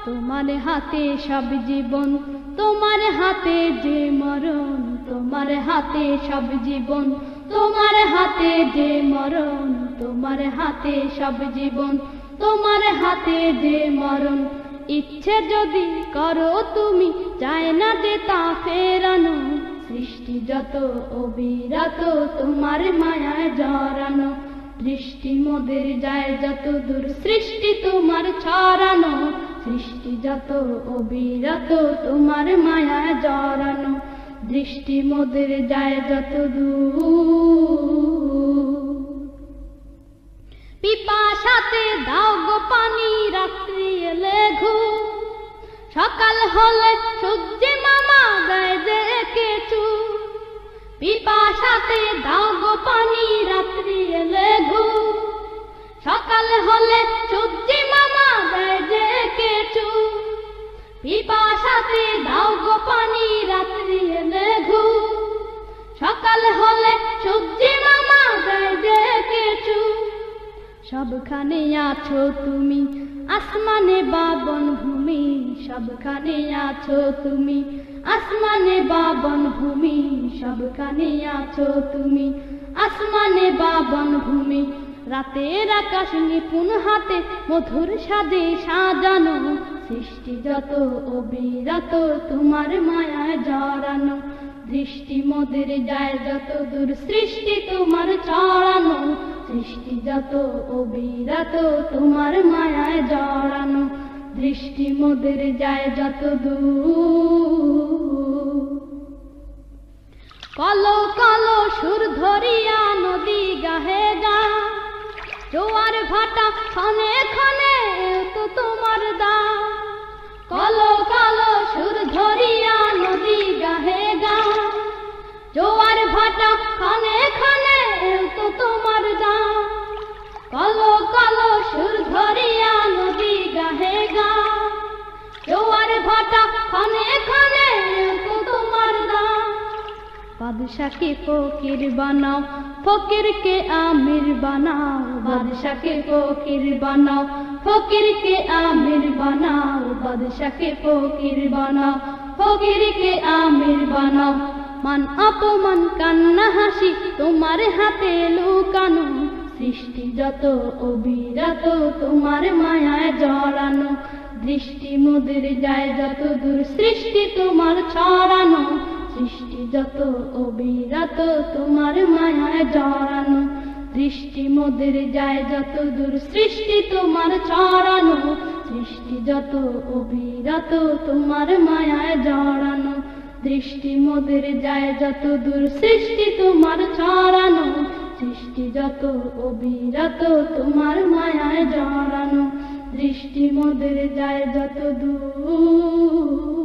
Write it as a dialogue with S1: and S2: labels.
S1: তোমার হাতে সব জীবন, তোমার হাতে যে মরণ, তোমার হাতে সব জীবন, তোমার হাতে যে মরণ, তোমার হাতে সব জীবন, তোমার হাতে যে মরণ। ইচ্ছে যদি করো তুমি, চায় না যে তা ফেরানো, সৃষ্টি যত অবিরত তোমার মায়ায় জড়ানো, দৃষ্টি মোদের যায় যত দূর, সৃষ্টি তোমার ছড়ানো, সৃষ্টি যত অবিরত তোমার মায়ায় জড়ানো, দৃষ্টি মোদের যায় যত দূর। পিপাসাতে দাও গো পানি, রাত্রি এলে ঘুম, সকাল হলে সূর্য মামা গায়ে যে কেচু। পিপাসাতে দাও গো পানি, রাত্রি এলে ঘুম, সকাল হলে সূর্য মামা গায়ে যে কেচু। পিপাসাতে দাও গো পানি, রাত্রি এলে ঘুম, সকাল হলে সূর্য মামা গায়ে যে কেচু। সবখানে আছো তুমি, আসমানে বা বনভূমি, সবখানে আছো তুমি, আসমানে বা বনভূমি, সবখানে আছো তুমি, আসমানে বা বনভূমি। রাতের আকাশ নিপুণ হাতে মধুর সাজে সাজানো, সৃষ্টি যত অবিরত তোমার মায়ায় জড়ানো, দৃষ্টি মোদের যায় যত দূর, সৃষ্টি তোমার ছড়ানো, সৃষ্টি যত অবিরত তোমার মায়ায় জড়ানো, দৃষ্টি মোদের যায় যত দূর। কলো কলো সুর ধরিয়া নদী গাহে গা, জোয়ার ভাটা ক্ষণে ক্ষণে তো তোমার দা। কলো কলো সুর ধরিয়া নদী গাহে গা, জোয়ার ভাটা ক্ষণে ক্ষণে তো তোমার দা। কলো কলো সুর ধরিয়া নদী গাহে গা, জোয়ার ভাটা ক্ষণে ক্ষণে তো তোমার দা। বাদশাকে ফকির বানাও, ফকিরকে আমির বানাও, বাদশাকে ফকির বানাও, ফকিরকে আমির বানাও, বাদশাকে ফকির বানাও, ফকিরকে আমির বানাও। মান অপমান কান্না হাসি তোমার হাতে লুকানো, সৃষ্টি যত অবিরত তোমার মায়ায় জড়ানো, দৃষ্টি মোদের যায় যত দূর, সৃষ্টি তোমার ছড়ানো, সৃষ্টি যত অবিরত তোমার মায়ায় জড়ানো, দৃষ্টি মোদের যায় যত দূর, সৃষ্টি তোমার ছড়ানো, সৃষ্টি যত অবিরত তোমার মায়ায় জড়ানো, দৃষ্টি মোদের যায় যত দূর, সৃষ্টি তোমার ছড়ানো, সৃষ্টি যত অবিরত তোমার মায়ায় জড়ানো, দৃষ্টি মোদের যায় যত দূর।